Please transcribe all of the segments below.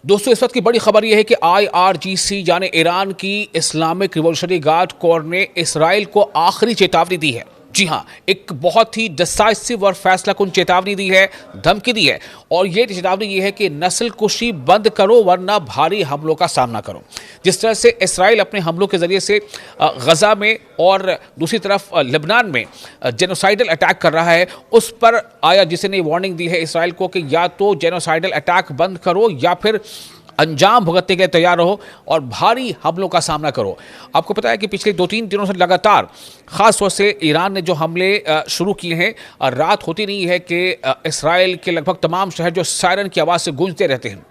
दोस्तों, इस वक्त की बड़ी खबर यह है कि IRGC यानी ईरान की इस्लामिक रिवॉल्यूशनरी गार्ड कोर ने इसराइल को आखिरी चेतावनी दी है। जी हां, एक बहुत ही डिसाइसिव और फैसलाकुन चेतावनी दी है, धमकी दी है। और ये चेतावनी ये है कि नस्ल कुशी बंद करो वरना भारी हमलों का सामना करो। जिस तरह से इसराइल अपने हमलों के जरिए से गजा में और दूसरी तरफ लेबनान में जेनोसाइडल अटैक कर रहा है, उस पर IRGC ने वार्निंग दी है इसराइल को कि या तो जेनोसाइडल अटैक बंद करो या फिर अंजाम भुगतने के लिए तैयार रहो और भारी हमलों का सामना करो। आपको पता है कि पिछले 2-3 दिनों से लगातार खास तौर से ईरान ने जो हमले शुरू किए हैं, रात होती नहीं है कि इसराइल के लगभग तमाम शहर जो सायरन की आवाज़ से गूंजते रहते हैं।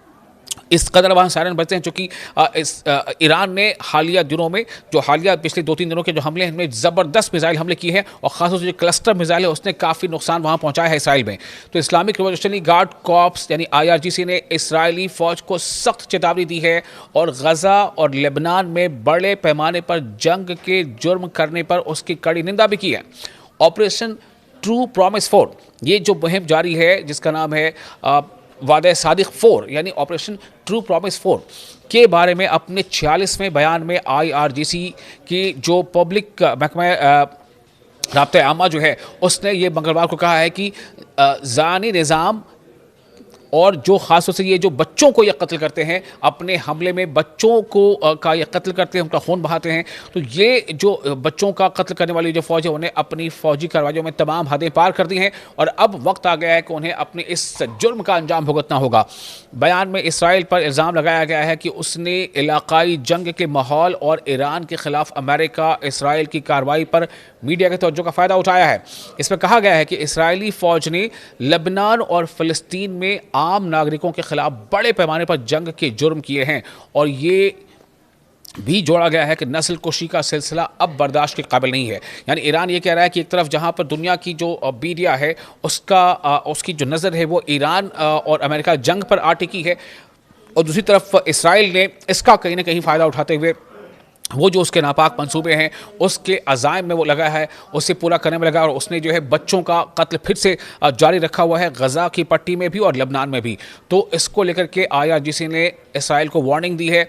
इस कदर वहाँ सायरन बजते हैं क्योंकि ईरान ने हालिया दिनों में जो पिछले 2-3 दिनों के जो हमले हैं, इनमें ज़बरदस्त मिसाइल हमले किए हैं और ख़ासतौर से जो क्लस्टर मिसाइल है उसने काफ़ी नुकसान वहाँ पहुँचाया है इसराइल में। तो इस्लामिक रिवॉल्यूशनरी गार्ड कॉर्प्स यानी IRGC ने इसराइली फ़ौज को सख्त चेतावनी दी है और गजा और लेबनान में बड़े पैमाने पर जंग के जुर्म करने पर उसकी कड़ी निंदा भी की है। ऑपरेशन ट्रू प्रॉमिस 4 ये जो मुहिम जारी है, जिसका नाम है वादे सादिक 4 यानी ऑपरेशन ट्रू प्रॉमिस 4 के बारे में अपने 46वें बयान में IRGC की जो पब्लिक महकमा राब्ता आमा जो है उसने ये मंगलवार को कहा है कि ज़ानी निज़ाम और जो ख़ास तौर से ये जो बच्चों को ये कत्ल करते हैं, अपने हमले में बच्चों को का ये कत्ल करते हैं, उनका खून बहाते हैं, तो ये जो बच्चों का कत्ल करने वाली जो फ़ौज है उन्हें अपनी फ़ौजी कार्रवाइयों में तमाम हदें पार कर दी हैं और अब वक्त आ गया है कि उन्हें अपने इस जुर्म का अंजाम भुगतना होगा। बयान में इसराइल पर इल्ज़ाम लगाया गया है कि उसने इलाकाई जंग के माहौल और ईरान के ख़िलाफ़ अमेरिका इसराइल की कार्रवाई पर मीडिया के तवज्जो का फ़ायदा उठाया है। इसमें कहा गया है कि इसराइली फ़ौज ने लेबनान और फ़लस्तीन में आम नागरिकों के खिलाफ बड़े पैमाने पर जंग के जुर्म किए हैं और ये भी जोड़ा गया है कि नस्ल कुशी का सिलसिला अब बर्दाश्त के काबिल नहीं है। यानी ईरान ये कह रहा है कि एक तरफ जहां पर दुनिया की जो मीडिया है उसकी जो नज़र है वो ईरान और अमेरिका जंग पर आ टिकी है और दूसरी तरफ इसराइल ने इसका कहीं ना कहीं फ़ायदा उठाते हुए वो जो उसके नापाक मंसूबे हैं उसके अज़ाइम में वो लगा है, उससे पूरा करने में लगा और उसने जो है बच्चों का कत्ल फिर से जारी रखा हुआ है गजा की पट्टी में भी और लेबनान में भी। तो इसको लेकर के IRGC ने इसराइल को वार्निंग दी है।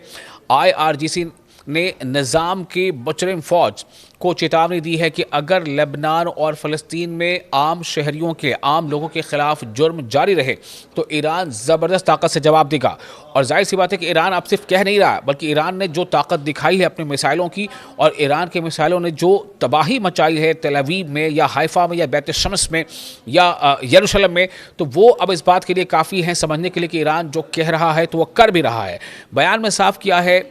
IRGC ने निज़ाम की मुजरिम फ़ौज को चेतावनी दी है कि अगर लेबनान और फ़लस्तीन में आम शहरियों के आम लोगों के ख़िलाफ़ जुर्म जारी रहे तो ईरान ज़बरदस्त ताकत से जवाब देगा। और जाहिर सी बात है कि ईरान अब सिर्फ कह नहीं रहा, बल्कि ईरान ने जो ताकत दिखाई है अपने मिसाइलों की और ईरान के मिसाइलों ने जो तबाही मचाई है तेल अवीव में या हाइफा में या बैत शम्स में या यरूशलेम में, तो वो अब इस बात के लिए काफ़ी है समझने के लिए कि ईरान जो कह रहा है तो वह कर भी रहा है। बयान में साफ किया है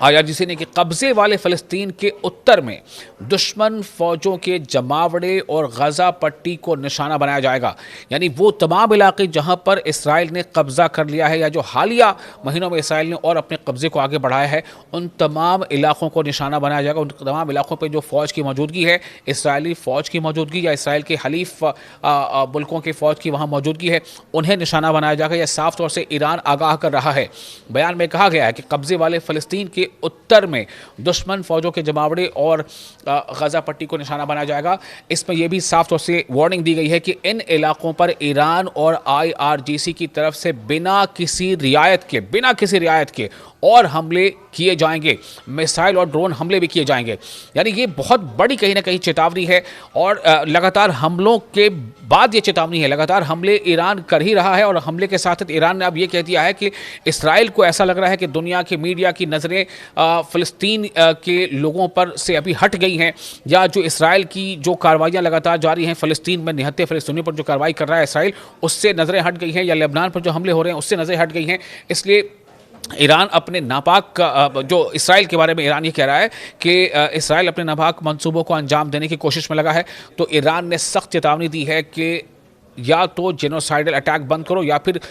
IRGC ने कि कब्जे वाले फ़लस्तीन के उत्तर में दुश्मन फ़ौजों के जमावड़े और गजा पट्टी को निशाना बनाया जाएगा। यानी वो तमाम इलाके जहां पर इसराइल ने कब्ज़ा कर लिया है या जो हालिया महीनों में इसराइल ने और अपने कब्ज़े को आगे बढ़ाया है, उन तमाम इलाकों को निशाना बनाया जाएगा। उन तमाम इलाकों पर जो फ़ौज की मौजूदगी है, इसराइली फ़ौज की मौजूदगी या इसराइल के हलीफ मुल्कों के फ़ौज की वहाँ मौजूदगी है, उन्हें निशाना बनाया जाएगा। यह साफ तौर से ईरान आगाह कर रहा है। बयान में कहा गया है कि कब्ज़े वाले फ़लस्तीन के उत्तर में दुश्मन फौजों के जमावड़े और गजा पट्टी को निशाना बनाया जाएगा। इसमें यह भी साफ तौर से वार्निंग दी गई है कि इन इलाकों पर ईरान और IRGC की तरफ से बिना किसी रियायत के और हमले किए जाएंगे, मिसाइल और ड्रोन हमले भी किए जाएंगे। यानी ये बहुत बड़ी कहीं ना कहीं चेतावनी है और लगातार हमलों के बाद ये चेतावनी है। लगातार हमले ईरान कर ही रहा है और हमले के साथ ईरान ने अब ये कह दिया है कि इसराइल को ऐसा लग रहा है कि दुनिया की मीडिया की नज़रें फ़लस्तीन के लोगों पर से अभी हट गई हैं, या जो इसराइल की जो कार्रवाइयाँ लगातार जारी हैं फ़लस्तीन में निहत्थे फ़लस्तीनियों पर जो कार्रवाई कर रहा है इसराइल, उससे नज़रें हट गई हैं, या लेबनान पर जो हमले हो रहे हैं उससे नज़रें हट गई हैं। इसलिए ईरान अपने नापाक जो इसराइल के बारे में ईरान ये कह रहा है कि इसराइल अपने नापाक मंसूबों को अंजाम देने की कोशिश में लगा है। तो ईरान ने सख्त चेतावनी दी है कि या तो जेनोसाइडल अटैक बंद करो या फिर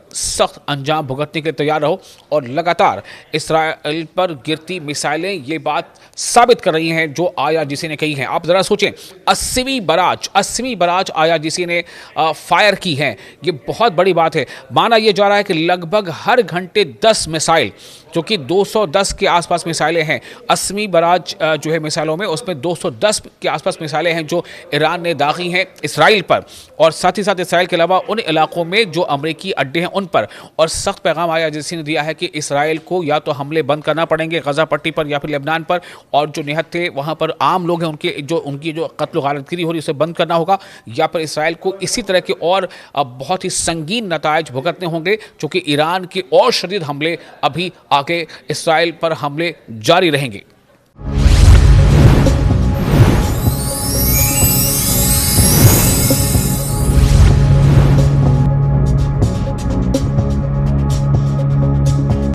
सख्त अंजाम भुगतने के लिए तैयार रहो। और लगातार इसराइल पर गिरती मिसाइलें ये बात साबित कर रही हैं जो IRGC ने कही हैं। आप ज़रा सोचें, 80वीं बराज IRGC ने फायर की हैं। ये बहुत बड़ी बात है। माना यह जा रहा है कि लगभग हर घंटे 10 मिसाइल, जो कि 210 के आसपास मिसाइलें हैं, 80वीं बराज जो है मिसाइलों में, उसमें 210 के आसपास मिसाइलें हैं जो ईरान ने दागी हैं इसराइल पर। और साथ ही साथ इसराइल के अलावा उन इलाकों में जो अमरीकी अड्डे हैं उन पर। और सख्त पैगाम IRGC ने दिया है कि इसराइल को या तो हमले बंद करना पड़ेंगे गजा पट्टी पर या फिर लेबनान पर, और जो निहत्थे वहां पर आम लोग हैं उनकी जो कत्ल गारतगिरी हो रही है उसे बंद करना होगा, या फिर इसराइल को इसी तरह के और बहुत ही संगीन नतायज भुगतने होंगे, क्योंकि ईरान के और शदीद हमले अभी आगे इसराइल पर हमले जारी रहेंगे।